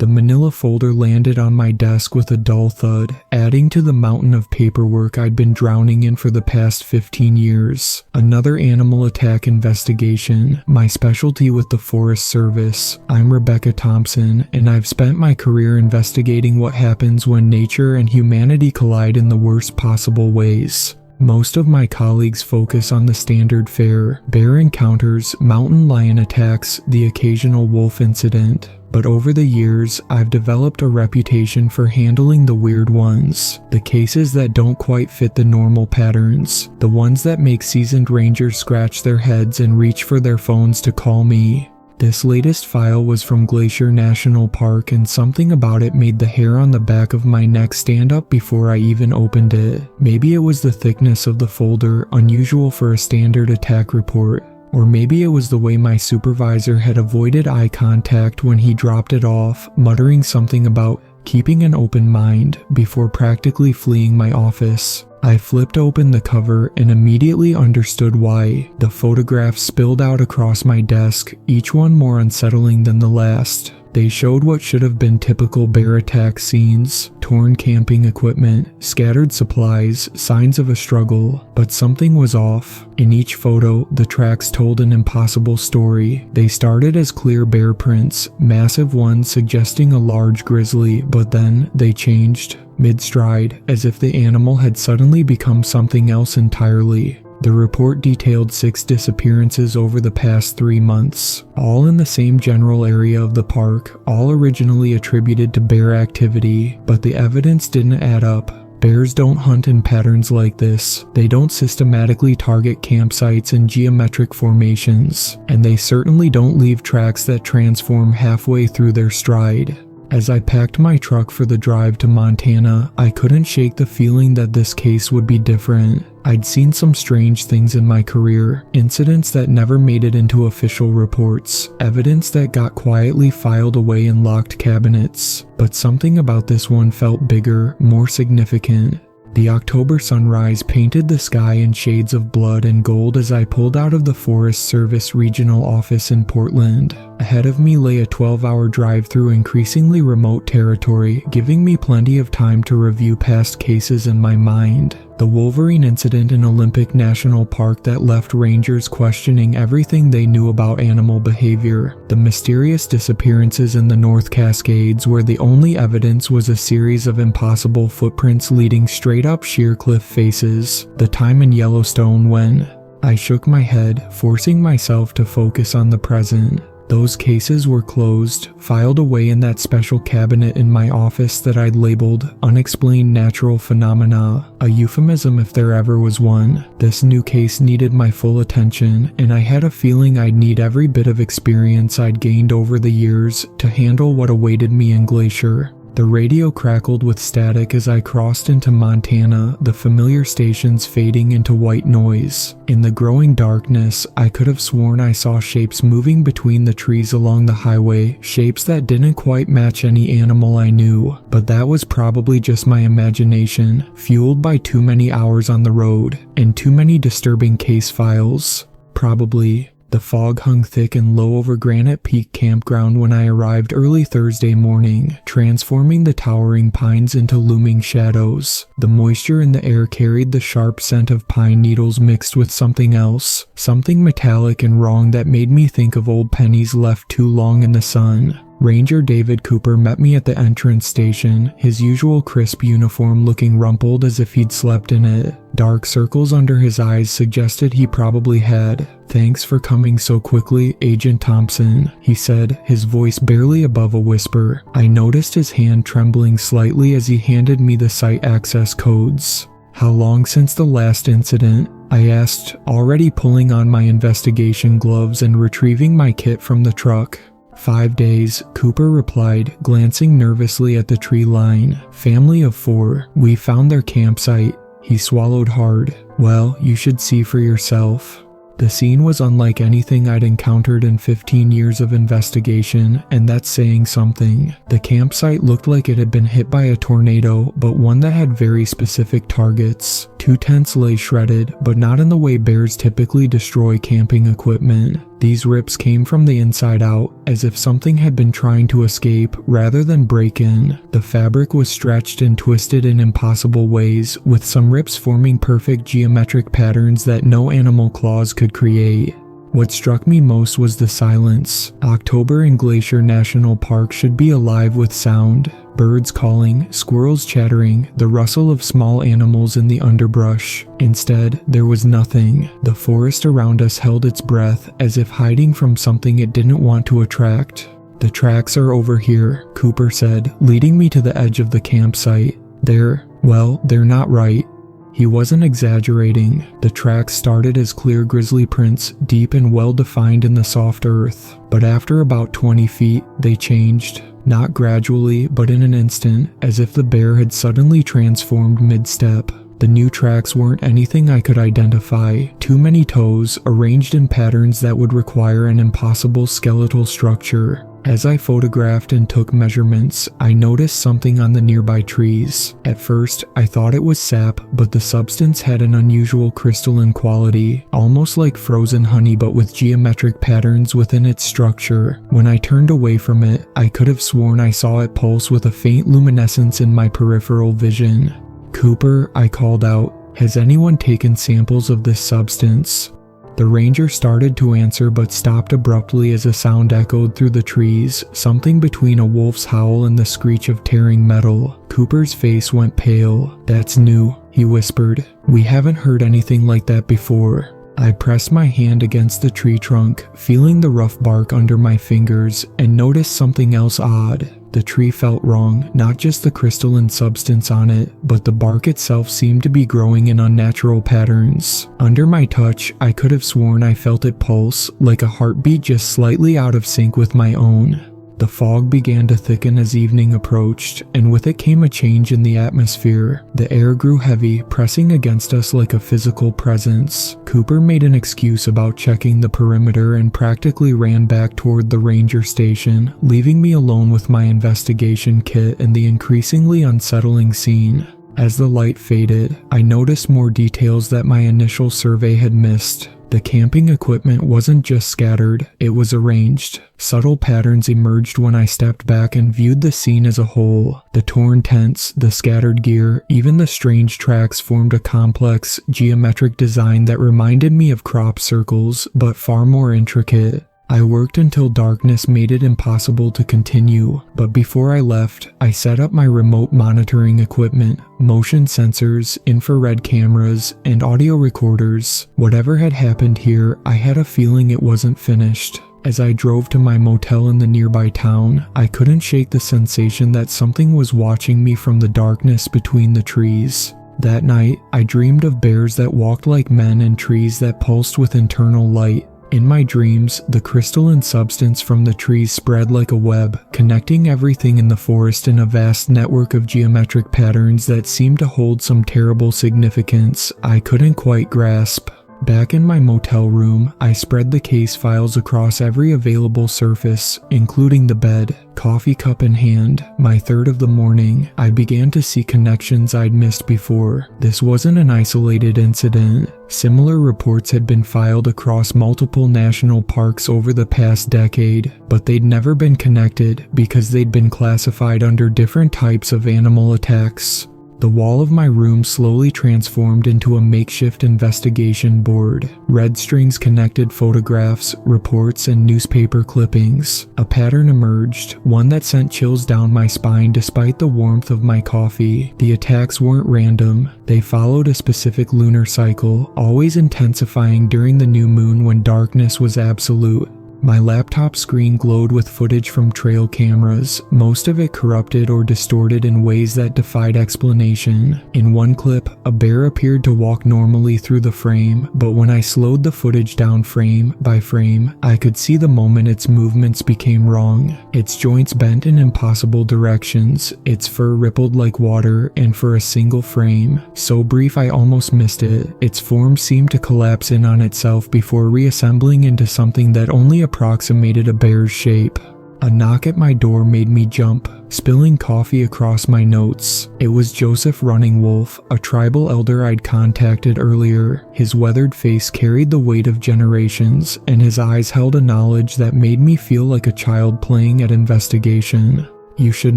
The manila folder landed on my desk with a dull thud, adding to the mountain of paperwork I'd been drowning in for the past 15 years. Another animal attack investigation, my specialty with the Forest Service. I'm Rebecca Thompson, and I've spent my career investigating what happens when nature and humanity collide in the worst possible ways. Most of my colleagues focus on the standard fare: bear encounters, mountain lion attacks, the occasional wolf incident. But over the years, I've developed a reputation for handling the weird ones, the cases that don't quite fit the normal patterns, the ones that make seasoned rangers scratch their heads and reach for their phones to call me. This latest file was from Glacier National Park, and something about it made the hair on the back of my neck stand up before I even opened it. Maybe it was the thickness of the folder, unusual for a standard attack report. Or maybe it was the way my supervisor had avoided eye contact when he dropped it off, muttering something about keeping an open mind before practically fleeing my office. I flipped open the cover and immediately understood why. The photographs spilled out across my desk, each one more unsettling than the last. They showed what should have been typical bear attack scenes: torn camping equipment, scattered supplies, signs of a struggle. But something was off. In each photo, the tracks told an impossible story. They started as clear bear prints, massive ones suggesting a large grizzly, but then they changed mid-stride, as if the animal had suddenly become something else entirely. The report detailed 6 disappearances over the past 3 months, all in the same general area of the park, all originally attributed to bear activity, but the evidence didn't add up. Bears don't hunt in patterns like this. They don't systematically target campsites and geometric formations, and they certainly don't leave tracks that transform halfway through their stride. As I packed my truck for the drive to Montana, I couldn't shake the feeling that this case would be different. I'd seen some strange things in my career, incidents that never made it into official reports, evidence that got quietly filed away in locked cabinets. But something about this one felt bigger, more significant. The October sunrise painted the sky in shades of blood and gold as I pulled out of the Forest Service regional office in Portland. Ahead of me lay a 12-hour drive through increasingly remote territory, giving me plenty of time to review past cases in my mind. The Wolverine incident in Olympic National Park that left rangers questioning everything they knew about animal behavior. The mysterious disappearances in the North Cascades, where the only evidence was a series of impossible footprints leading straight up sheer cliff faces. The time in Yellowstone when I shook my head, forcing myself to focus on the present. Those cases were closed, filed away in that special cabinet in my office that I'd labeled Unexplained Natural Phenomena, a euphemism if there ever was one. This new case needed my full attention, and I had a feeling I'd need every bit of experience I'd gained over the years to handle what awaited me in Glacier. The radio crackled with static as I crossed into Montana, the familiar stations fading into white noise. In the growing darkness, I could have sworn I saw shapes moving between the trees along the highway, shapes that didn't quite match any animal I knew. But that was probably just my imagination, fueled by too many hours on the road, and too many disturbing case files. Probably. The fog hung thick and low over Granite Peak Campground when I arrived early Thursday morning, transforming the towering pines into looming shadows. The moisture in the air carried the sharp scent of pine needles mixed with something else, something metallic and wrong that made me think of old pennies left too long in the sun. Ranger David Cooper met me at the entrance station, his usual crisp uniform looking rumpled as if he'd slept in it. Dark circles under his eyes suggested he probably had. "Thanks for coming so quickly, Agent Thompson," he said, his voice barely above a whisper. I noticed his hand trembling slightly as he handed me the site access codes. "How long since the last incident?" I asked, already pulling on my investigation gloves and retrieving my kit from the truck. 5 days, Cooper replied, glancing nervously at the tree line. "Family of 4. We found their campsite." He swallowed hard. "Well, you should see for yourself." The scene was unlike anything I'd encountered in 15 years of investigation, and that's saying something. The campsite looked like it had been hit by a tornado, but one that had very specific targets. 2 tents lay shredded, but not in the way bears typically destroy camping equipment. These rips came from the inside out, as if something had been trying to escape rather than break in. The fabric was stretched and twisted in impossible ways, with some rips forming perfect geometric patterns that no animal claws could create. What struck me most was the silence. October in Glacier National Park should be alive with sound. Birds calling, squirrels chattering, the rustle of small animals in the underbrush. Instead, there was nothing. The forest around us held its breath, as if hiding from something it didn't want to attract. "The tracks are over here," Cooper said, leading me to the edge of the campsite. They're not right." He wasn't exaggerating. The tracks started as clear grizzly prints, deep and well-defined in the soft earth. But after about 20 feet, they changed. Not gradually, but in an instant, as if the bear had suddenly transformed mid-step. The new tracks weren't anything I could identify. Too many toes, arranged in patterns that would require an impossible skeletal structure. As I photographed and took measurements, I noticed something on the nearby trees. At first, I thought it was sap, but the substance had an unusual crystalline quality, almost like frozen honey but with geometric patterns within its structure. When I turned away from it, I could have sworn I saw it pulse with a faint luminescence in my peripheral vision. "Cooper," I called out, "has anyone taken samples of this substance?" The ranger started to answer but stopped abruptly as a sound echoed through the trees, something between a wolf's howl and the screech of tearing metal. Cooper's face went pale. "That's new," he whispered. "We haven't heard anything like that before." I pressed my hand against the tree trunk, feeling the rough bark under my fingers, and noticed something else odd. The tree felt wrong, not just the crystalline substance on it, but the bark itself seemed to be growing in unnatural patterns. Under my touch, I could have sworn I felt it pulse, like a heartbeat just slightly out of sync with my own. The fog began to thicken as evening approached, and with it came a change in the atmosphere. The air grew heavy, pressing against us like a physical presence. Cooper made an excuse about checking the perimeter and practically ran back toward the ranger station, leaving me alone with my investigation kit and the increasingly unsettling scene. As the light faded, I noticed more details that my initial survey had missed. The camping equipment wasn't just scattered, it was arranged. Subtle patterns emerged when I stepped back and viewed the scene as a whole. The torn tents, the scattered gear, even the strange tracks formed a complex, geometric design that reminded me of crop circles, but far more intricate. I worked until darkness made it impossible to continue, but before I left, I set up my remote monitoring equipment, motion sensors, infrared cameras, and audio recorders. Whatever had happened here, I had a feeling it wasn't finished. As I drove to my motel in the nearby town, I couldn't shake the sensation that something was watching me from the darkness between the trees. That night, I dreamed of bears that walked like men and trees that pulsed with internal light. In my dreams, the crystalline substance from the trees spread like a web, connecting everything in the forest in a vast network of geometric patterns that seemed to hold some terrible significance I couldn't quite grasp. Back in my motel room, I spread the case files across every available surface, including the bed. Coffee cup in hand, my third of the morning, I began to see connections I'd missed before. This wasn't an isolated incident. Similar reports had been filed across multiple national parks over the past decade, but they'd never been connected because they'd been classified under different types of animal attacks. The wall of my room slowly transformed into a makeshift investigation board. Red strings connected photographs, reports, and newspaper clippings. A pattern emerged, one that sent chills down my spine despite the warmth of my coffee. The attacks weren't random. They followed a specific lunar cycle, always intensifying during the new moon when darkness was absolute. My laptop screen glowed with footage from trail cameras, most of it corrupted or distorted in ways that defied explanation. In one clip, a bear appeared to walk normally through the frame, but when I slowed the footage down frame by frame, I could see the moment its movements became wrong. Its joints bent in impossible directions, its fur rippled like water, and for a single frame, so brief I almost missed it, its form seemed to collapse in on itself before reassembling into something that only approximated a bear's shape. A knock at my door made me jump, spilling coffee across my notes. It was Joseph Running Wolf, a tribal elder I'd contacted earlier. His weathered face carried the weight of generations, and his eyes held a knowledge that made me feel like a child playing at investigation. "You should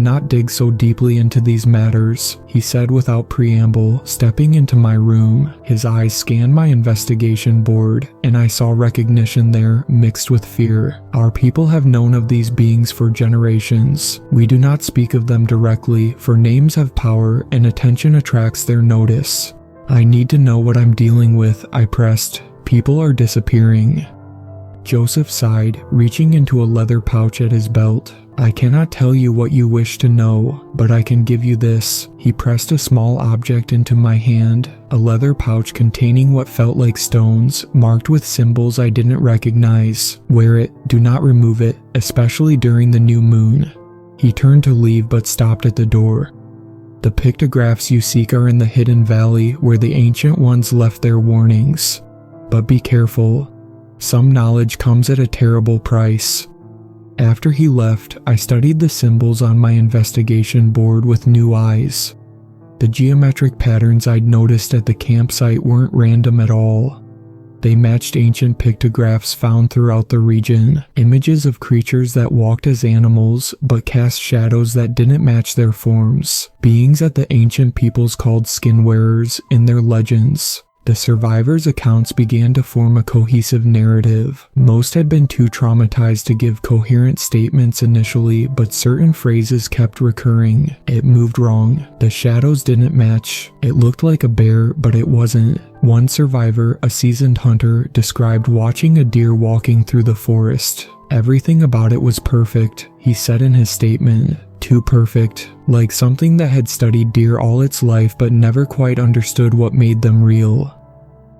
not dig so deeply into these matters," he said without preamble, stepping into my room. His eyes scanned my investigation board, and I saw recognition there, mixed with fear. "Our people have known of these beings for generations. We do not speak of them directly, for names have power and attention attracts their notice. I need to know what I'm dealing with," I pressed. "People are disappearing." Joseph sighed, reaching into a leather pouch at his belt. "I cannot tell you what you wish to know, but I can give you this." He pressed a small object into my hand, a leather pouch containing what felt like stones, marked with symbols I didn't recognize. "Wear it, do not remove it, especially during the new moon." He turned to leave but stopped at the door. "The pictographs you seek are in the hidden valley where the ancient ones left their warnings. But be careful. Some knowledge comes at a terrible price." After he left, I studied the symbols on my investigation board with new eyes. The geometric patterns I'd noticed at the campsite weren't random at all. They matched ancient pictographs found throughout the region, images of creatures that walked as animals but cast shadows that didn't match their forms, beings that the ancient peoples called skin wearers in their legends. The survivors' accounts began to form a cohesive narrative. Most had been too traumatized to give coherent statements initially, but certain phrases kept recurring. "It moved wrong. The shadows didn't match. It looked like a bear, but it wasn't." One survivor, a seasoned hunter, described watching a deer walking through the forest. "Everything about it was perfect," he said in his statement. "Too perfect, like something that had studied deer all its life but never quite understood what made them real."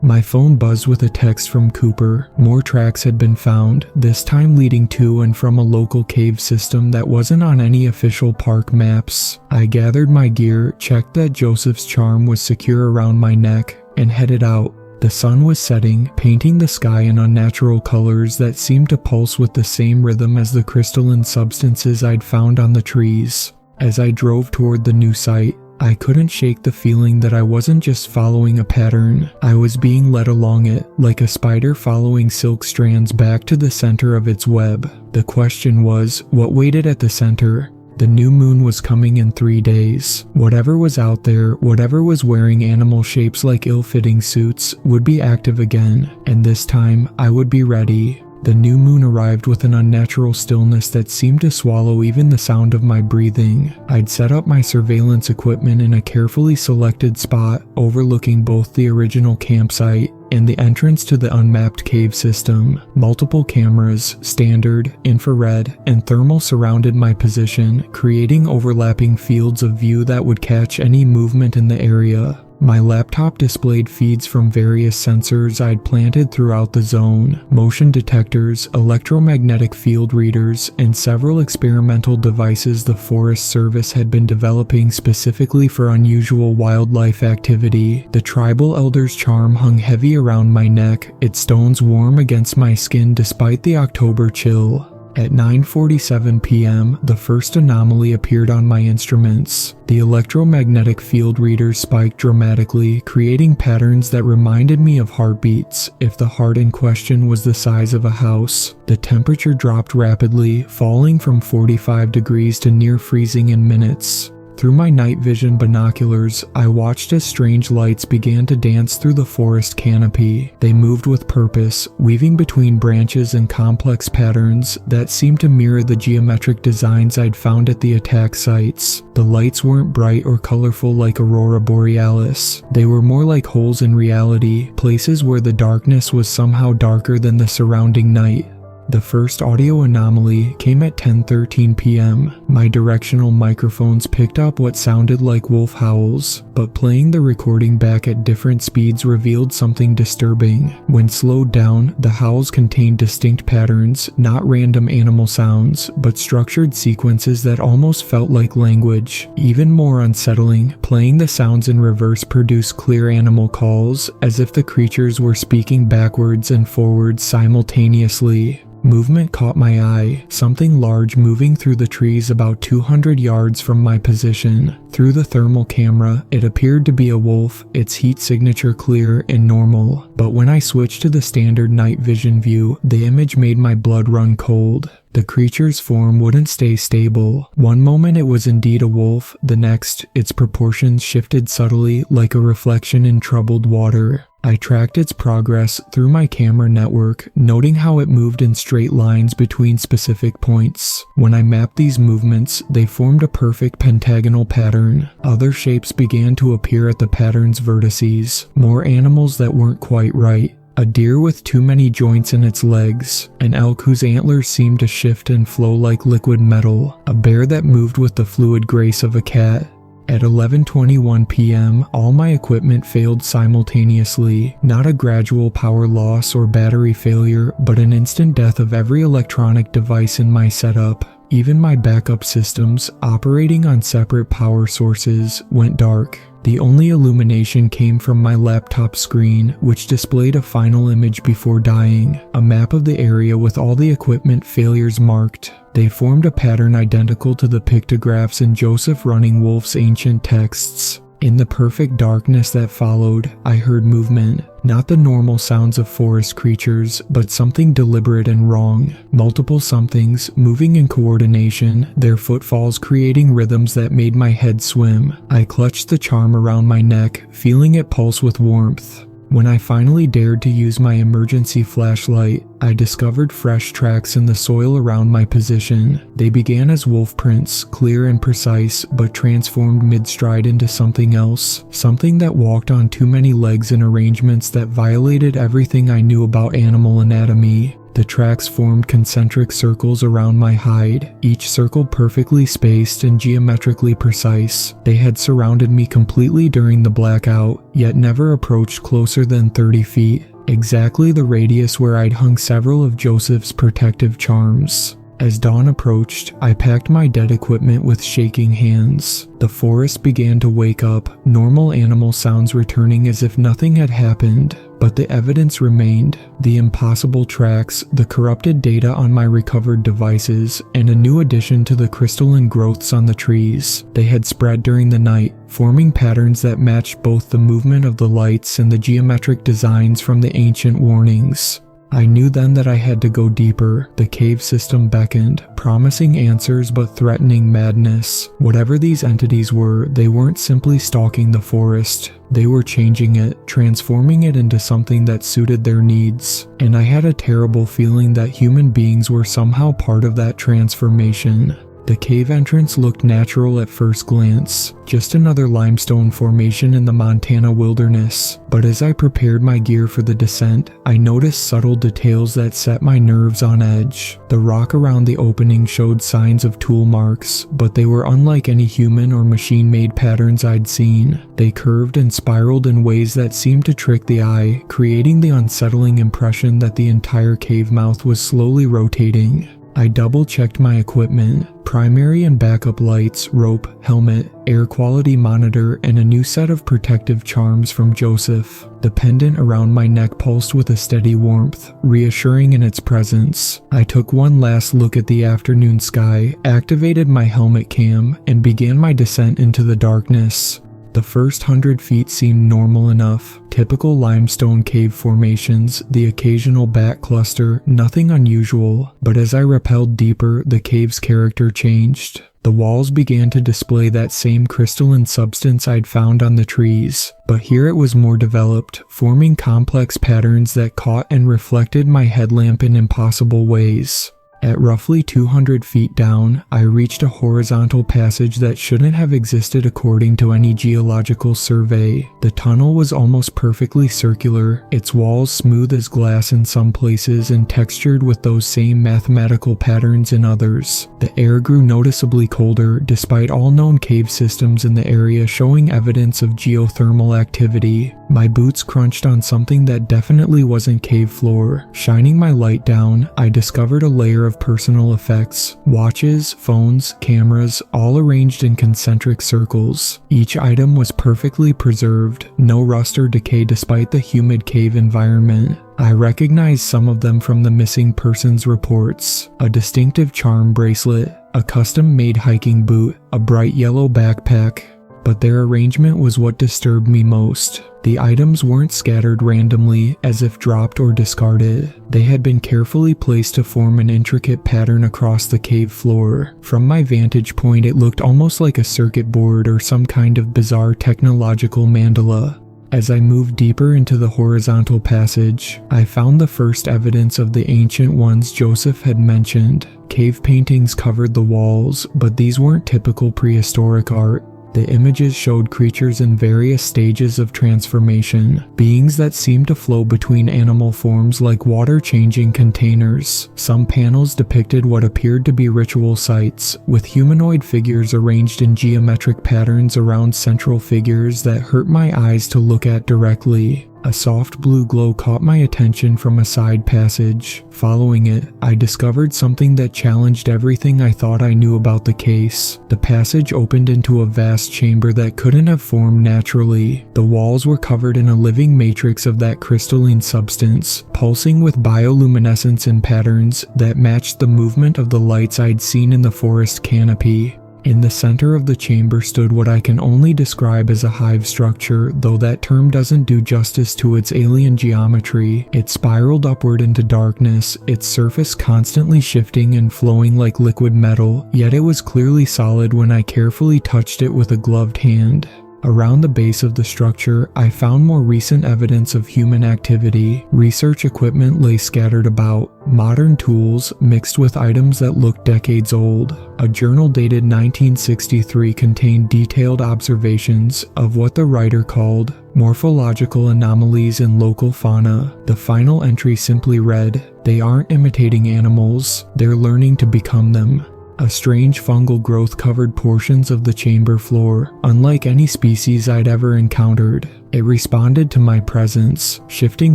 My phone buzzed with a text from Cooper. More tracks had been found, this time leading to and from a local cave system that wasn't on any official park maps. I gathered my gear, checked that Joseph's charm was secure around my neck, and headed out. The sun was setting, painting the sky in unnatural colors that seemed to pulse with the same rhythm as the crystalline substances I'd found on the trees. As I drove toward the new site, I couldn't shake the feeling that I wasn't just following a pattern. I was being led along it, like a spider following silk strands back to the center of its web. The question was, what waited at the center? The new moon was coming in 3 days. Whatever was out there, whatever was wearing animal shapes like ill-fitting suits, would be active again, and this time I would be ready. The new moon arrived with an unnatural stillness that seemed to swallow even the sound of my breathing. I'd set up my surveillance equipment in a carefully selected spot overlooking both the original campsite and the entrance to the unmapped cave system. Multiple cameras, standard, infrared, and thermal surrounded my position, creating overlapping fields of view that would catch any movement in the area. My laptop displayed feeds from various sensors I'd planted throughout the zone, motion detectors, electromagnetic field readers, and several experimental devices the Forest Service had been developing specifically for unusual wildlife activity. The tribal elder's charm hung heavy around my neck, its stones warm against my skin despite the October chill. At 9:47 p.m., the first anomaly appeared on my instruments. The electromagnetic field readers spiked dramatically, creating patterns that reminded me of heartbeats, if the heart in question was the size of a house. The temperature dropped rapidly, falling from 45 degrees to near freezing in minutes. Through my night vision binoculars, I watched as strange lights began to dance through the forest canopy. They moved with purpose, weaving between branches and complex patterns that seemed to mirror the geometric designs I'd found at the attack sites. The lights weren't bright or colorful like Aurora Borealis. They were more like holes in reality, places where the darkness was somehow darker than the surrounding night. The first audio anomaly came at 10:13 p.m. My directional microphones picked up what sounded like wolf howls, but playing the recording back at different speeds revealed something disturbing. When slowed down, the howls contained distinct patterns, not random animal sounds, but structured sequences that almost felt like language. Even more unsettling, playing the sounds in reverse produced clear animal calls, as if the creatures were speaking backwards and forwards simultaneously. Movement caught my eye, something large moving through the trees about 200 yards from my position. Through the thermal camera, it appeared to be a wolf, its heat signature clear and normal. But when I switched to the standard night vision view, the image made my blood run cold. The creature's form wouldn't stay stable. One moment it was indeed a wolf, the next, its proportions shifted subtly like a reflection in troubled water. I tracked its progress through my camera network, noting how it moved in straight lines between specific points. When I mapped these movements, they formed a perfect pentagonal pattern. Other shapes began to appear at the pattern's vertices, more animals that weren't quite right. A deer with too many joints in its legs, an elk whose antlers seemed to shift and flow like liquid metal, a bear that moved with the fluid grace of a cat. At 11:21 p.m., all my equipment failed simultaneously, not a gradual power loss or battery failure, but an instant death of every electronic device in my setup. Even my backup systems, operating on separate power sources, went dark. The only illumination came from my laptop screen, which displayed a final image before dying, a map of the area with all the equipment failures marked. They formed a pattern identical to the pictographs in Joseph Running Wolf's ancient texts. In the perfect darkness that followed, I heard movement, not the normal sounds of forest creatures, but something deliberate and wrong. Multiple somethings, moving in coordination, their footfalls creating rhythms that made my head swim. I clutched the charm around my neck, feeling it pulse with warmth. When I finally dared to use my emergency flashlight, I discovered fresh tracks in the soil around my position. They began as wolf prints, clear and precise, but transformed mid-stride into something else, something that walked on too many legs in arrangements that violated everything I knew about animal anatomy. The tracks formed concentric circles around my hide, each circle perfectly spaced and geometrically precise. They had surrounded me completely during the blackout, yet never approached closer than 30 feet, exactly the radius where I'd hung several of Joseph's protective charms. As dawn approached, I packed my dead equipment with shaking hands. The forest began to wake up, normal animal sounds returning as if nothing had happened. But the evidence remained, the impossible tracks, the corrupted data on my recovered devices, and a new addition to the crystalline growths on the trees. They had spread during the night, forming patterns that matched both the movement of the lights and the geometric designs from the ancient warnings. I knew then that I had to go deeper. The cave system beckoned, promising answers but threatening madness. Whatever these entities were, they weren't simply stalking the forest. They were changing it, transforming it into something that suited their needs. And I had a terrible feeling that human beings were somehow part of that transformation. The cave entrance looked natural at first glance, just another limestone formation in the Montana wilderness. But as I prepared my gear for the descent, I noticed subtle details that set my nerves on edge. The rock around the opening showed signs of tool marks, but they were unlike any human or machine-made patterns I'd seen. They curved and spiraled in ways that seemed to trick the eye, creating the unsettling impression that the entire cave mouth was slowly rotating. I double-checked my equipment, primary and backup lights, rope, helmet, air quality monitor, and a new set of protective charms from Joseph. The pendant around my neck pulsed with a steady warmth, reassuring in its presence. I took one last look at the afternoon sky, activated my helmet cam, and began my descent into the darkness. The first 100 feet seemed normal enough. Typical limestone cave formations, the occasional bat cluster, nothing unusual. But as I rappelled deeper, the cave's character changed. The walls began to display that same crystalline substance I'd found on the trees, but here it was more developed, forming complex patterns that caught and reflected my headlamp in impossible ways. At roughly 200 feet down, I reached a horizontal passage that shouldn't have existed according to any geological survey. The tunnel was almost perfectly circular, its walls smooth as glass in some places and textured with those same mathematical patterns in others. The air grew noticeably colder, despite all known cave systems in the area showing evidence of geothermal activity. My boots crunched on something that definitely wasn't cave floor. Shining my light down, I discovered a layer of personal effects. Watches, phones, cameras, all arranged in concentric circles. Each item was perfectly preserved, no rust or decay despite the humid cave environment. I recognized some of them from the missing persons reports. A distinctive charm bracelet, a custom-made hiking boot, a bright yellow backpack. But their arrangement was what disturbed me most. The items weren't scattered randomly, as if dropped or discarded. They had been carefully placed to form an intricate pattern across the cave floor. From my vantage point, it looked almost like a circuit board or some kind of bizarre technological mandala. As I moved deeper into the horizontal passage, I found the first evidence of the ancient ones Joseph had mentioned. Cave paintings covered the walls, but these weren't typical prehistoric art. The images showed creatures in various stages of transformation, beings that seemed to flow between animal forms like water-changing containers. Some panels depicted what appeared to be ritual sites, with humanoid figures arranged in geometric patterns around central figures that hurt my eyes to look at directly. A soft blue glow caught my attention from a side passage. Following it, I discovered something that challenged everything I thought I knew about the case. The passage opened into a vast chamber that couldn't have formed naturally. The walls were covered in a living matrix of that crystalline substance, pulsing with bioluminescence and patterns that matched the movement of the lights I'd seen in the forest canopy. In the center of the chamber stood what I can only describe as a hive structure, though that term doesn't do justice to its alien geometry. It spiraled upward into darkness, its surface constantly shifting and flowing like liquid metal, yet it was clearly solid when I carefully touched it with a gloved hand. Around the base of the structure, I found more recent evidence of human activity. Research equipment lay scattered about, modern tools mixed with items that looked decades old. A journal dated 1963 contained detailed observations of what the writer called morphological anomalies in local fauna. The final entry simply read, "They aren't imitating animals, they're learning to become them." A strange fungal growth covered portions of the chamber floor, unlike any species I'd ever encountered. It responded to my presence, shifting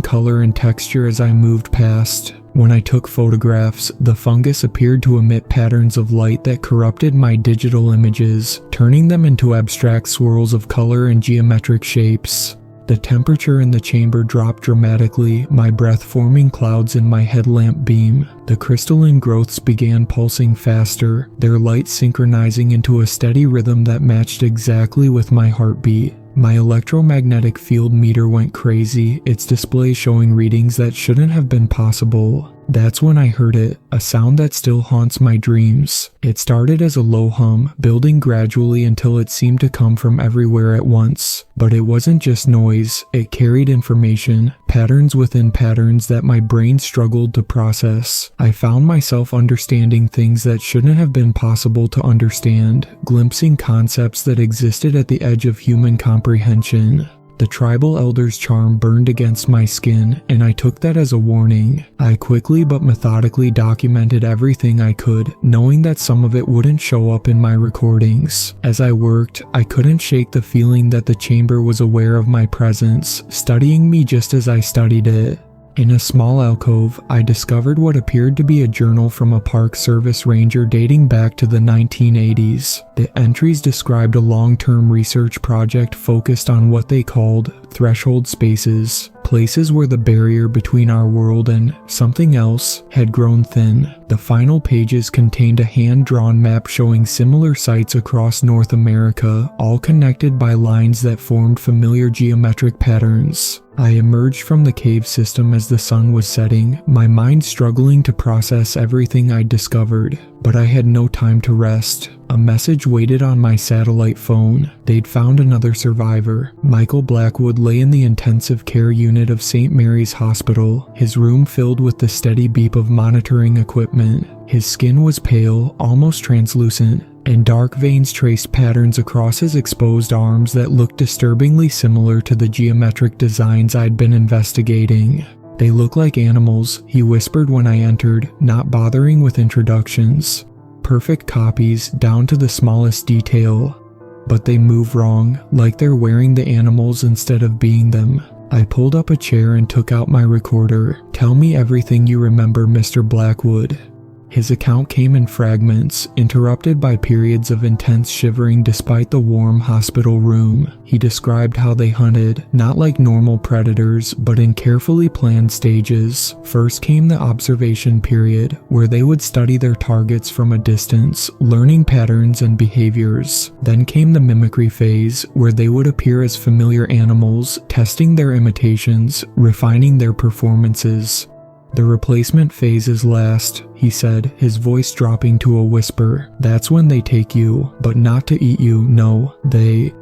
color and texture as I moved past. When I took photographs, the fungus appeared to emit patterns of light that corrupted my digital images, turning them into abstract swirls of color and geometric shapes. The temperature in the chamber dropped dramatically, my breath forming clouds in my headlamp beam. The crystalline growths began pulsing faster, their light synchronizing into a steady rhythm that matched exactly with my heartbeat. My electromagnetic field meter went crazy, its display showing readings that shouldn't have been possible. That's when I heard it, a sound that still haunts my dreams. It started as a low hum, building gradually until it seemed to come from everywhere at once. But it wasn't just noise, it carried information, patterns within patterns that my brain struggled to process. I found myself understanding things that shouldn't have been possible to understand, glimpsing concepts that existed at the edge of human comprehension. The tribal elder's charm burned against my skin, and I took that as a warning. I quickly but methodically documented everything I could, knowing that some of it wouldn't show up in my recordings. As I worked, I couldn't shake the feeling that the chamber was aware of my presence, studying me just as I studied it. In a small alcove, I discovered what appeared to be a journal from a Park Service ranger dating back to the 1980s. The entries described a long-term research project focused on what they called threshold spaces, places where the barrier between our world and something else had grown thin. The final pages contained a hand-drawn map showing similar sites across North America, all connected by lines that formed familiar geometric patterns. I emerged from the cave system as the sun was setting, my mind struggling to process everything I'd discovered. But I had no time to rest. A message waited on my satellite phone. They'd found another survivor. Michael Blackwood lay in the intensive care unit of St. Mary's Hospital, his room filled with the steady beep of monitoring equipment. His skin was pale, almost translucent, and dark veins traced patterns across his exposed arms that looked disturbingly similar to the geometric designs I'd been investigating. "They look like animals," he whispered when I entered, not bothering with introductions. "Perfect copies, down to the smallest detail. But they move wrong, like they're wearing the animals instead of being them." I pulled up a chair and took out my recorder. "Tell me everything you remember, Mr. Blackwood." His account came in fragments, interrupted by periods of intense shivering despite the warm hospital room. He described how they hunted, not like normal predators, but in carefully planned stages. First came the observation period, where they would study their targets from a distance, learning patterns and behaviors. Then came the mimicry phase, where they would appear as familiar animals, testing their imitations, refining their performances. "The replacement phase is last," he said, his voice dropping to a whisper. "That's when they take you, but not to eat you, no, they—"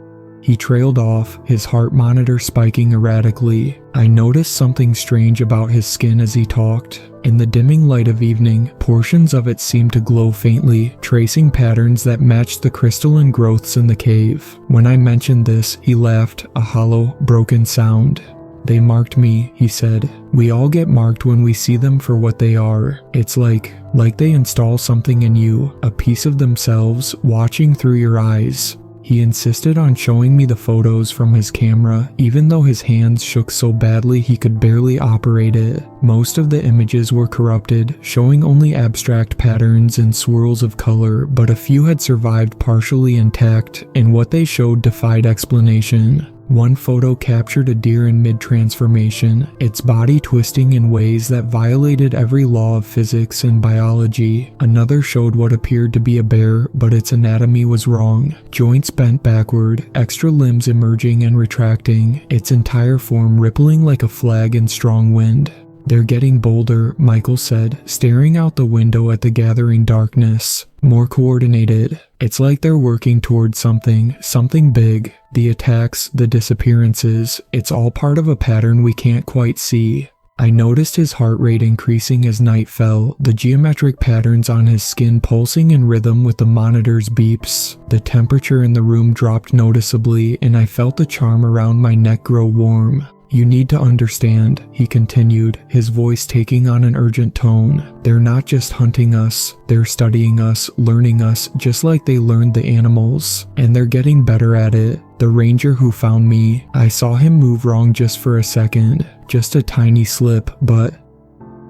He trailed off, his heart monitor spiking erratically. I noticed something strange about his skin as he talked. In the dimming light of evening, portions of it seemed to glow faintly, tracing patterns that matched the crystalline growths in the cave. When I mentioned this, he laughed, a hollow, broken sound. "They marked me," he said. "We all get marked when we see them for what they are. It's like they install something in you, a piece of themselves, watching through your eyes." He insisted on showing me the photos from his camera, even though his hands shook so badly he could barely operate it. Most of the images were corrupted, showing only abstract patterns and swirls of color, but a few had survived partially intact, and what they showed defied explanation. One photo captured a deer in mid-transformation, its body twisting in ways that violated every law of physics and biology. Another showed what appeared to be a bear, but its anatomy was wrong. Joints bent backward, extra limbs emerging and retracting, its entire form rippling like a flag in strong wind. "They're getting bolder," Michael said, staring out the window at the gathering darkness. "More coordinated. It's like they're working towards something big. The attacks, the disappearances, it's all part of a pattern we can't quite see." I noticed his heart rate increasing as night fell, the geometric patterns on his skin pulsing in rhythm with the monitor's beeps. The temperature in the room dropped noticeably, and I felt the charm around my neck grow warm. "You need to understand," he continued, his voice taking on an urgent tone. "They're not just hunting us, they're studying us, learning us, just like they learned the animals. And they're getting better at it. The ranger who found me, I saw him move wrong just for a second, just a tiny slip, but—"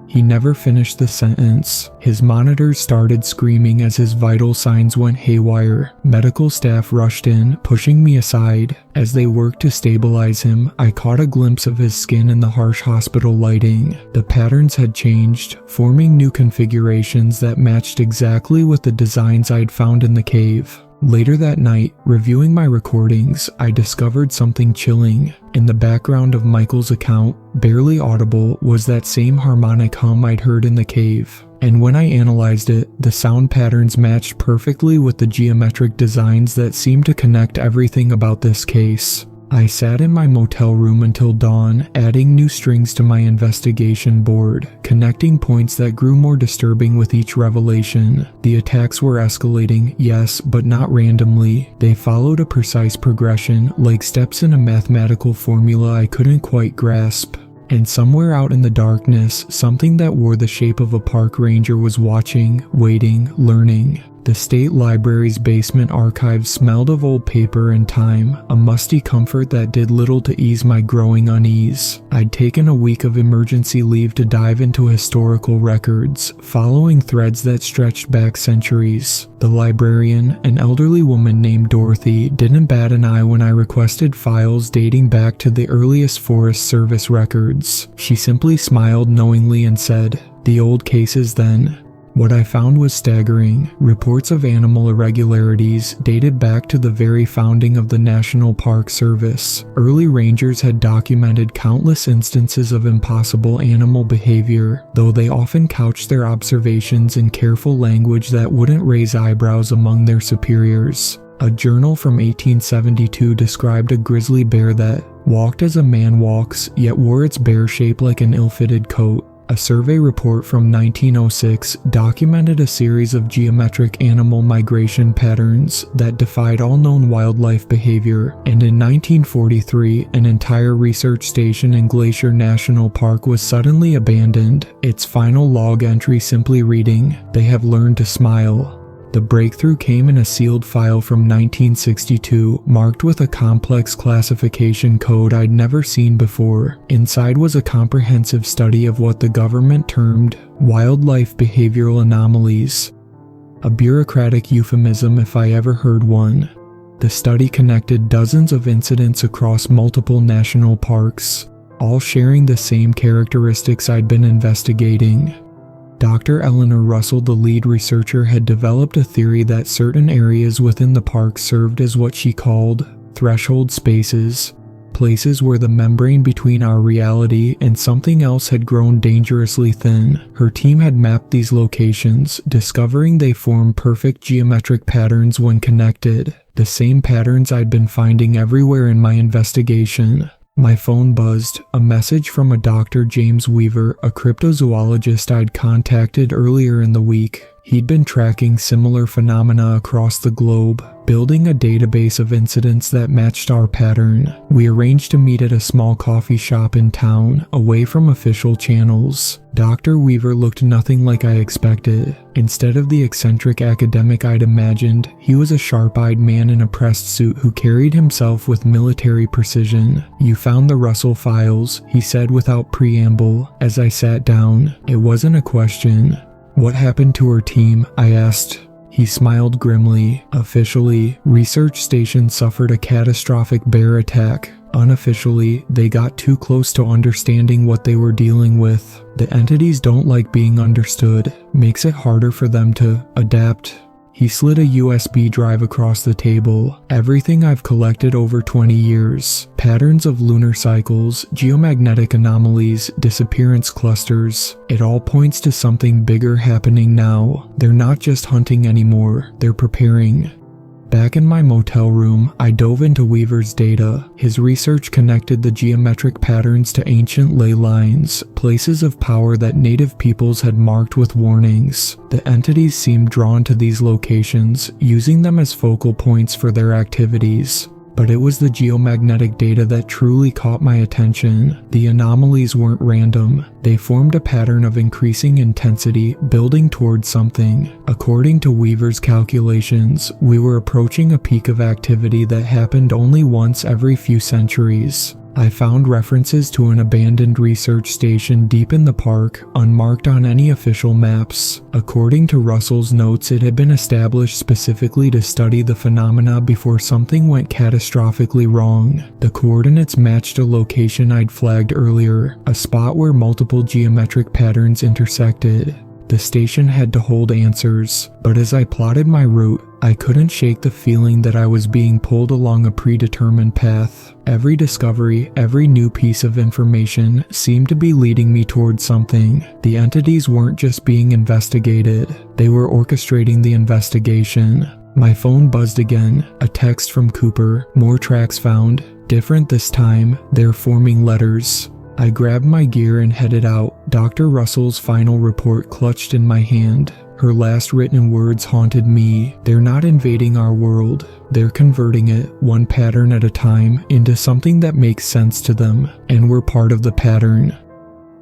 He never finished the sentence. His monitors started screaming as his vital signs went haywire. Medical staff rushed in, pushing me aside. As they worked to stabilize him, I caught a glimpse of his skin in the harsh hospital lighting. The patterns had changed, forming new configurations that matched exactly with the designs I'd found in the cave. Later that night, reviewing my recordings, I discovered something chilling. In the background of Michael's account, barely audible, was that same harmonic hum I'd heard in the cave. And when I analyzed it, the sound patterns matched perfectly with the geometric designs that seemed to connect everything about this case. I sat in my motel room until dawn, adding new strings to my investigation board, connecting points that grew more disturbing with each revelation. The attacks were escalating, yes, but not randomly. They followed a precise progression, like steps in a mathematical formula I couldn't quite grasp. And somewhere out in the darkness, something that wore the shape of a park ranger was watching, waiting, learning. The state library's basement archives smelled of old paper and time, a musty comfort that did little to ease my growing unease. I'd taken a week of emergency leave to dive into historical records, following threads that stretched back centuries. The librarian, an elderly woman named Dorothy, didn't bat an eye when I requested files dating back to the earliest Forest Service records. She simply smiled knowingly and said, "The old cases then." What I found was staggering. Reports of animal irregularities dated back to the very founding of the National Park Service. Early rangers had documented countless instances of impossible animal behavior, though they often couched their observations in careful language that wouldn't raise eyebrows among their superiors. A journal from 1872 described a grizzly bear that walked as a man walks, yet wore its bear shape like an ill-fitted coat. A survey report from 1906 documented a series of geometric animal migration patterns that defied all known wildlife behavior, and in 1943, an entire research station in Glacier National Park was suddenly abandoned, its final log entry simply reading, "They have learned to smile." The breakthrough came in a sealed file from 1962, marked with a complex classification code I'd never seen before. Inside was a comprehensive study of what the government termed wildlife behavioral anomalies. A bureaucratic euphemism if I ever heard one. The study connected dozens of incidents across multiple national parks, all sharing the same characteristics I'd been investigating. Dr. Eleanor Russell, the lead researcher, had developed a theory that certain areas within the park served as what she called threshold spaces, places where the membrane between our reality and something else had grown dangerously thin. Her team had mapped these locations, discovering they form perfect geometric patterns when connected, the same patterns I'd been finding everywhere in my investigation. My phone buzzed, a message from a Dr. James Weaver, a cryptozoologist I'd contacted earlier in the week. He'd been tracking similar phenomena across the globe, building a database of incidents that matched our pattern. We arranged to meet at a small coffee shop in town, away from official channels. Dr. Weaver looked nothing like I expected. Instead of the eccentric academic I'd imagined, he was a sharp-eyed man in a pressed suit who carried himself with military precision. "You found the Russell files," he said without preamble, as I sat down. It wasn't a question. "What happened to her team?" I asked. He smiled grimly. "Officially, research station suffered a catastrophic bear attack. Unofficially, they got too close to understanding what they were dealing with. The entities don't like being understood. Makes it harder for them to adapt." He slid a USB drive across the table. "Everything I've collected over 20 years. Patterns of lunar cycles, geomagnetic anomalies, disappearance clusters. It all points to something bigger happening now. They're not just hunting anymore, they're preparing." Back in my motel room, I dove into Weaver's data. His research connected the geometric patterns to ancient ley lines, places of power that native peoples had marked with warnings. The entities seemed drawn to these locations, using them as focal points for their activities. But it was the geomagnetic data that truly caught my attention. The anomalies weren't random. They formed a pattern of increasing intensity, building towards something. According to Weaver's calculations, we were approaching a peak of activity that happened only once every few centuries. I found references to an abandoned research station deep in the park, unmarked on any official maps. According to Russell's notes, it had been established specifically to study the phenomena before something went catastrophically wrong. The coordinates matched a location I'd flagged earlier, a spot where multiple geometric patterns intersected. The station had to hold answers, but as I plotted my route, I couldn't shake the feeling that I was being pulled along a predetermined path. Every discovery, every new piece of information seemed to be leading me towards something. The entities weren't just being investigated, they were orchestrating the investigation. My phone buzzed again, a text from Cooper, "More tracks found. Different this time, they're forming letters." I grabbed my gear and headed out, Dr. Russell's final report clutched in my hand. Her last written words haunted me. "They're not invading our world. They're converting it, one pattern at a time, into something that makes sense to them, and we're part of the pattern."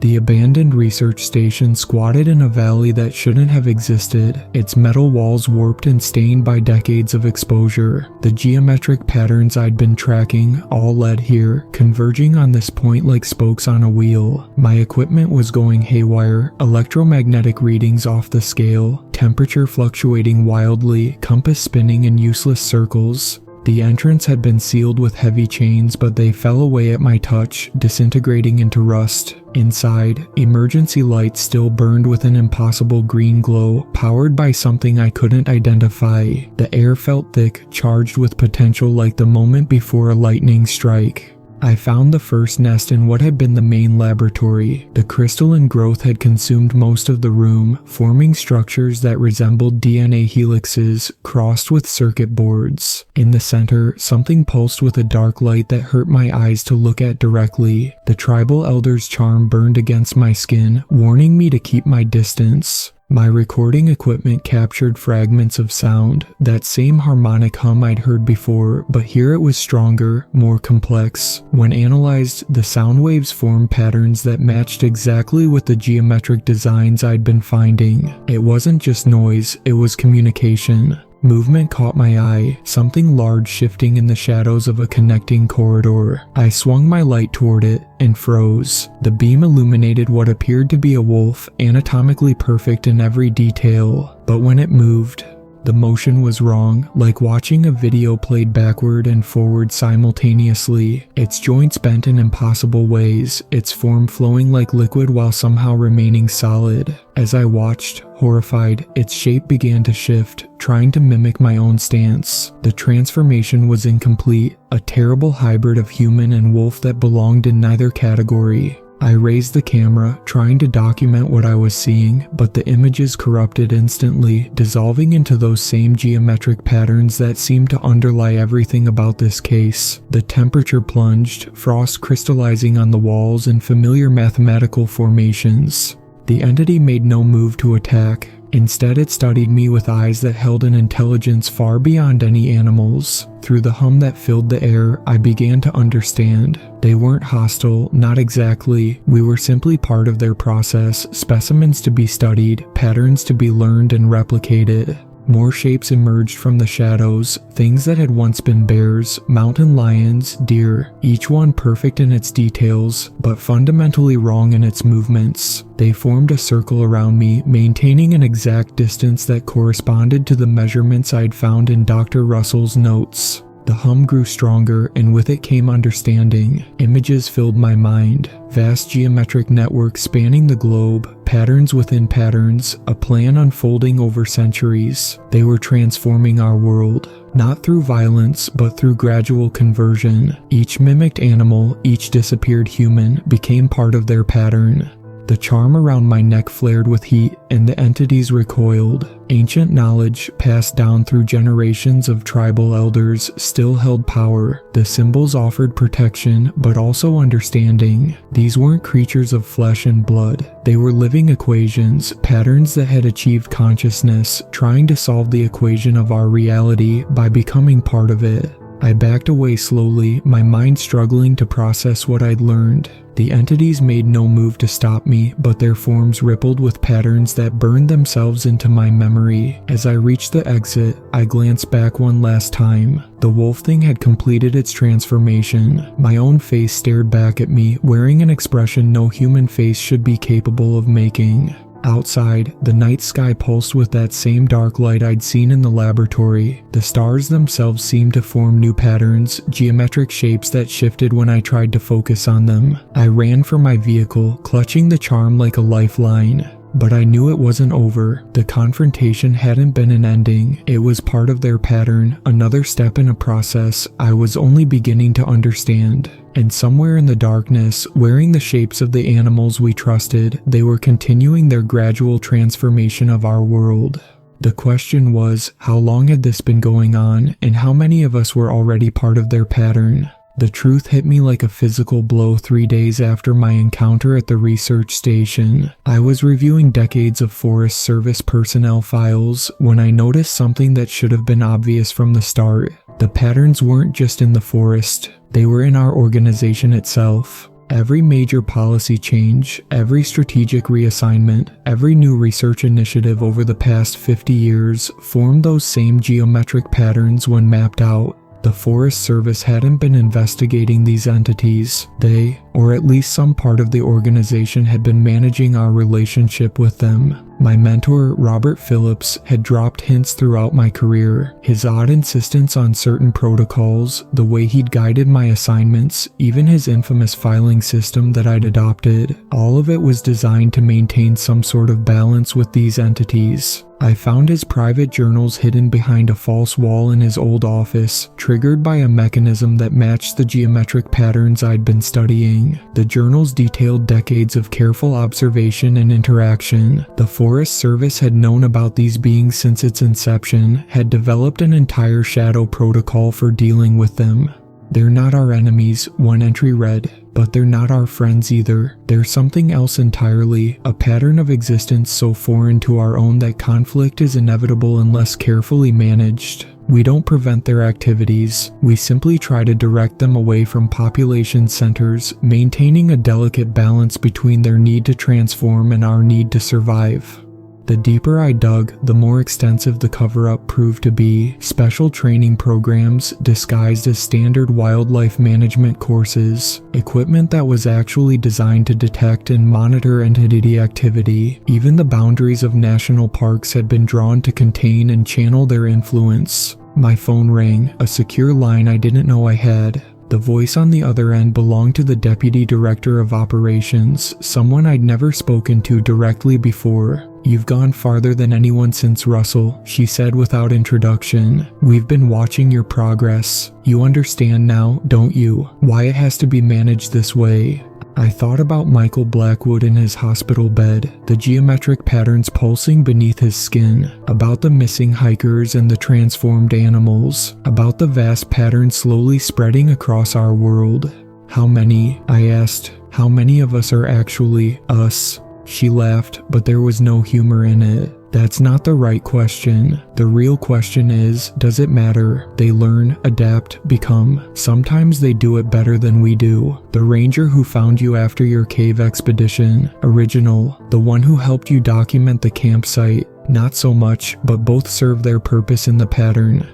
The abandoned research station squatted in a valley that shouldn't have existed, its metal walls warped and stained by decades of exposure. The geometric patterns I'd been tracking all led here, converging on this point like spokes on a wheel. My equipment was going haywire, electromagnetic readings off the scale, temperature fluctuating wildly, compass spinning in useless circles. The entrance had been sealed with heavy chains, but they fell away at my touch, disintegrating into rust. Inside, emergency lights still burned with an impossible green glow, powered by something I couldn't identify. The air felt thick, charged with potential like the moment before a lightning strike. I found the first nest in what had been the main laboratory. The crystalline growth had consumed most of the room, forming structures that resembled DNA helixes crossed with circuit boards. In the center, something pulsed with a dark light that hurt my eyes to look at directly. The tribal elder's charm burned against my skin, warning me to keep my distance. My recording equipment captured fragments of sound, that same harmonic hum I'd heard before, but here it was stronger, more complex. When analyzed, the sound waves formed patterns that matched exactly with the geometric designs I'd been finding. It wasn't just noise, it was communication. Movement caught my eye, something large shifting in the shadows of a connecting corridor. I swung my light toward it and froze. The beam illuminated what appeared to be a wolf, anatomically perfect in every detail. But when it moved, the motion was wrong, like watching a video played backward and forward simultaneously. Its joints bent in impossible ways, its form flowing like liquid while somehow remaining solid. As I watched, horrified, its shape began to shift, trying to mimic my own stance. The transformation was incomplete, a terrible hybrid of human and wolf that belonged in neither category. I raised the camera, trying to document what I was seeing, but the images corrupted instantly, dissolving into those same geometric patterns that seemed to underlie everything about this case. The temperature plunged, frost crystallizing on the walls in familiar mathematical formations. The entity made no move to attack. Instead, it studied me with eyes that held an intelligence far beyond any animal's. Through the hum that filled the air, I began to understand. They weren't hostile, not exactly. We were simply part of their process, specimens to be studied, patterns to be learned and replicated. More shapes emerged from the shadows, things that had once been bears, mountain lions, deer, each one perfect in its details, but fundamentally wrong in its movements. They formed a circle around me, maintaining an exact distance that corresponded to the measurements I'd found in Dr. Russell's notes. The hum grew stronger, and with it came understanding. Images filled my mind. Vast geometric networks spanning the globe, patterns within patterns, a plan unfolding over centuries. They were transforming our world. Not through violence, but through gradual conversion. Each mimicked animal, each disappeared human, became part of their pattern. The charm around my neck flared with heat, and the entities recoiled. Ancient knowledge, passed down through generations of tribal elders, still held power. The symbols offered protection, but also understanding. These weren't creatures of flesh and blood. They were living equations, patterns that had achieved consciousness, trying to solve the equation of our reality by becoming part of it. I backed away slowly, my mind struggling to process what I'd learned. The entities made no move to stop me, but their forms rippled with patterns that burned themselves into my memory. As I reached the exit, I glanced back one last time. The wolf thing had completed its transformation. My own face stared back at me, wearing an expression no human face should be capable of making. Outside, the night sky pulsed with that same dark light I'd seen in the laboratory. The stars themselves seemed to form new patterns, geometric shapes that shifted when I tried to focus on them. I ran for my vehicle, clutching the charm like a lifeline. But I knew it wasn't over. The confrontation hadn't been an ending. It was part of their pattern, another step in a process I was only beginning to understand. And somewhere in the darkness, wearing the shapes of the animals we trusted, they were continuing their gradual transformation of our world. The question was, how long had this been going on, and how many of us were already part of their pattern? The truth hit me like a physical blow 3 days after my encounter at the research station. I was reviewing decades of Forest Service personnel files when I noticed something that should have been obvious from the start. The patterns weren't just in the forest, they were in our organization itself. Every major policy change, every strategic reassignment, every new research initiative over the past 50 years formed those same geometric patterns when mapped out. The Forest Service hadn't been investigating these entities. They or at least some part of the organization had been managing our relationship with them. My mentor, Robert Phillips, had dropped hints throughout my career. His odd insistence on certain protocols, the way he'd guided my assignments, even his infamous filing system that I'd adopted, all of it was designed to maintain some sort of balance with these entities. I found his private journals hidden behind a false wall in his old office, triggered by a mechanism that matched the geometric patterns I'd been studying. The journals detailed decades of careful observation and interaction. The Forest Service had known about these beings since its inception, had developed an entire shadow protocol for dealing with them. "They're not our enemies," one entry read, "but they're not our friends either. They're something else entirely, a pattern of existence so foreign to our own that conflict is inevitable unless carefully managed. We don't prevent their activities, we simply try to direct them away from population centers, maintaining a delicate balance between their need to transform and our need to survive." The deeper I dug, the more extensive the cover-up proved to be. Special training programs disguised as standard wildlife management courses, equipment that was actually designed to detect and monitor entity activity. Even the boundaries of national parks had been drawn to contain and channel their influence. My phone rang, a secure line I didn't know I had. The voice on the other end belonged to the Deputy Director of Operations, someone I'd never spoken to directly before. "You've gone farther than anyone since Russell," she said without introduction. "We've been watching your progress. You understand now, don't you, why it has to be managed this way?" I thought about Michael Blackwood in his hospital bed, the geometric patterns pulsing beneath his skin, about the missing hikers and the transformed animals, about the vast pattern slowly spreading across our world. "How many?" I asked. "How many of us are actually us?" She laughed, but there was no humor in it. "That's not the right question. The real question is, does it matter? They learn, adapt, become. Sometimes they do it better than we do. The ranger who found you after your cave expedition, original, the one who helped you document the campsite, not so much, but both serve their purpose in the pattern.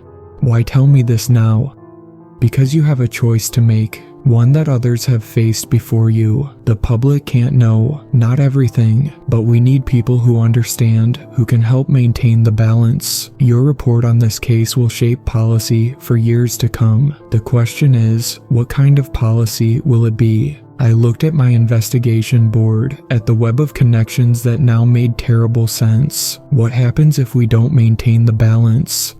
Why tell me this now? Because you have a choice to make. One that others have faced before you. The public can't know, not everything, but we need people who understand, who can help maintain the balance. Your report on this case will shape policy for years to come. The question is, what kind of policy will it be?" I looked at my investigation board, at the web of connections that now made terrible sense. What happens if we don't maintain the balance?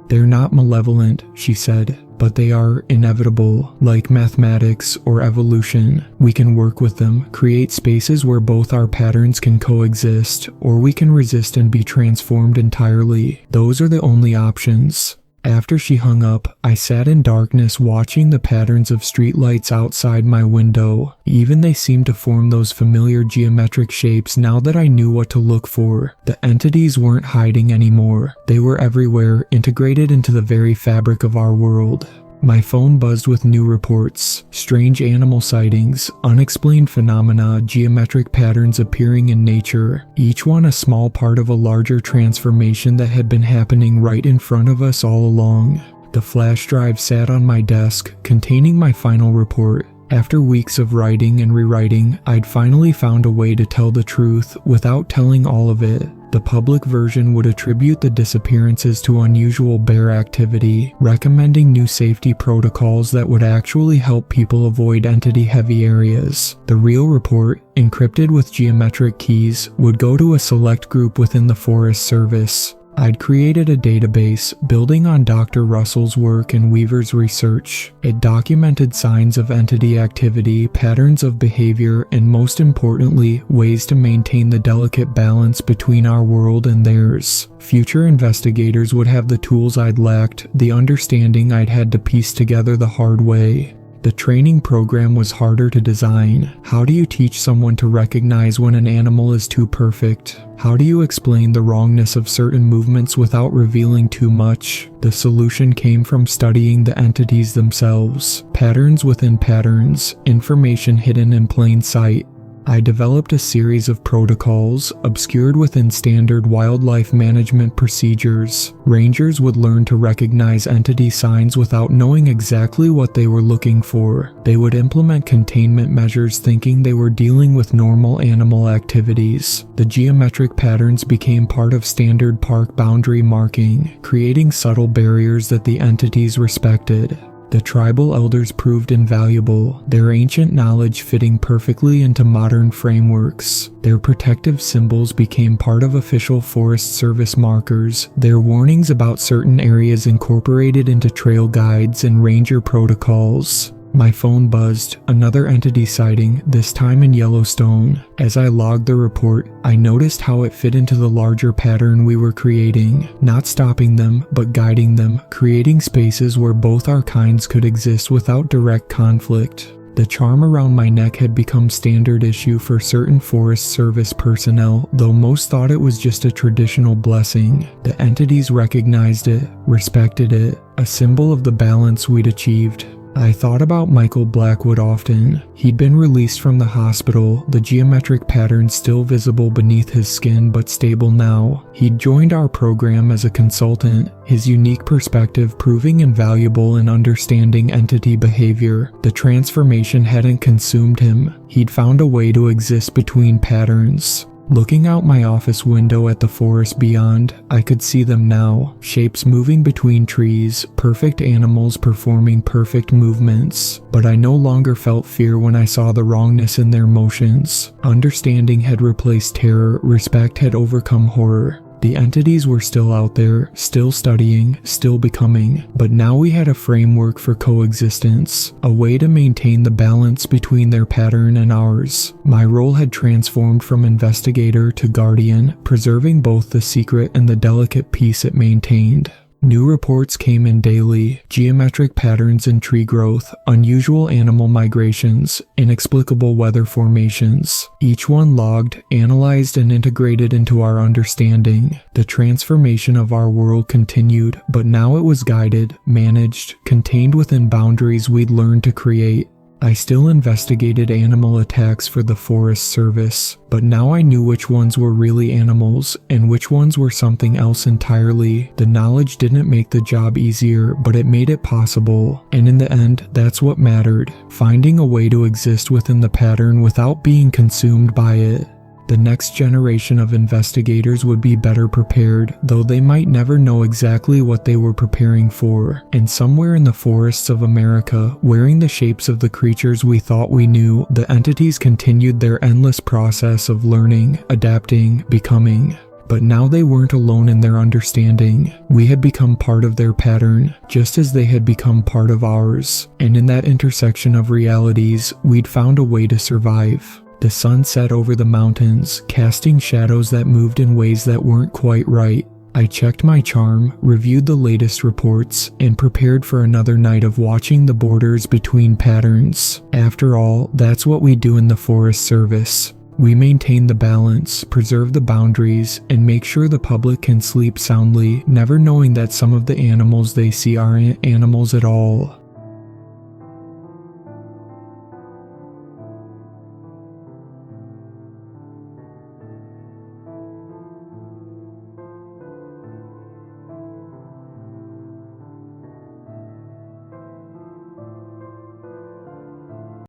"They're not malevolent," she said, "but they are inevitable, like mathematics or evolution. We can work with them, create spaces where both our patterns can coexist, or we can resist and be transformed entirely. Those are the only options." After she hung up, I sat in darkness watching the patterns of streetlights outside my window. Even they seemed to form those familiar geometric shapes now that I knew what to look for. The entities weren't hiding anymore. They were everywhere, integrated into the very fabric of our world. My phone buzzed with new reports. Strange animal sightings, unexplained phenomena, geometric patterns appearing in nature, each one a small part of a larger transformation that had been happening right in front of us all along. The flash drive sat on my desk, containing my final report. After weeks of writing and rewriting, I'd finally found a way to tell the truth without telling all of it. The public version would attribute the disappearances to unusual bear activity, recommending new safety protocols that would actually help people avoid entity-heavy areas. The real report, encrypted with geometric keys, would go to a select group within the Forest Service. I'd created a database, building on Dr. Russell's work and Weaver's research. It documented signs of entity activity, patterns of behavior, and most importantly, ways to maintain the delicate balance between our world and theirs. Future investigators would have the tools I'd lacked, the understanding I'd had to piece together the hard way. The training program was harder to design. How do you teach someone to recognize when an animal is too perfect? How do you explain the wrongness of certain movements without revealing too much? The solution came from studying the entities themselves. Patterns within patterns, information hidden in plain sight. I developed a series of protocols, obscured within standard wildlife management procedures. Rangers would learn to recognize entity signs without knowing exactly what they were looking for. They would implement containment measures thinking they were dealing with normal animal activities. The geometric patterns became part of standard park boundary marking, creating subtle barriers that the entities respected. The tribal elders proved invaluable, their ancient knowledge fitting perfectly into modern frameworks. Their protective symbols became part of official Forest Service markers, their warnings about certain areas incorporated into trail guides and ranger protocols. My phone buzzed, another entity sighting, this time in Yellowstone. As I logged the report, I noticed how it fit into the larger pattern we were creating, not stopping them, but guiding them, creating spaces where both our kinds could exist without direct conflict. The charm around my neck had become standard issue for certain Forest Service personnel, though most thought it was just a traditional blessing. The entities recognized it, respected it, a symbol of the balance we'd achieved. I thought about Michael Blackwood often. He'd been released from the hospital, the geometric pattern still visible beneath his skin but stable now. He'd joined our program as a consultant, his unique perspective proving invaluable in understanding entity behavior. The transformation hadn't consumed him. He'd found a way to exist between patterns. Looking out my office window at the forest beyond, I could see them now, shapes moving between trees, perfect animals performing perfect movements. But I no longer felt fear when I saw the wrongness in their motions. Understanding had replaced terror, respect had overcome horror. The entities were still out there, still studying, still becoming, but now we had a framework for coexistence, a way to maintain the balance between their pattern and ours. My role had transformed from investigator to guardian, preserving both the secret and the delicate peace it maintained. New reports came in daily, geometric patterns in tree growth, unusual animal migrations, inexplicable weather formations. Each one logged, analyzed, and integrated into our understanding. The transformation of our world continued, but now it was guided, managed, contained within boundaries we'd learned to create. I still investigated animal attacks for the Forest Service, but now I knew which ones were really animals and which ones were something else entirely. The knowledge didn't make the job easier, but it made it possible. And in the end, that's what mattered, finding a way to exist within the pattern without being consumed by it. The next generation of investigators would be better prepared, though they might never know exactly what they were preparing for. And somewhere in the forests of America, wearing the shapes of the creatures we thought we knew, the entities continued their endless process of learning, adapting, becoming. But now they weren't alone in their understanding. We had become part of their pattern, just as they had become part of ours. And in that intersection of realities, we'd found a way to survive. The sun set over the mountains, casting shadows that moved in ways that weren't quite right. I checked my charm, reviewed the latest reports, and prepared for another night of watching the borders between patterns. After all, that's what we do in the Forest Service. We maintain the balance, preserve the boundaries, and make sure the public can sleep soundly, never knowing that some of the animals they see aren't animals at all.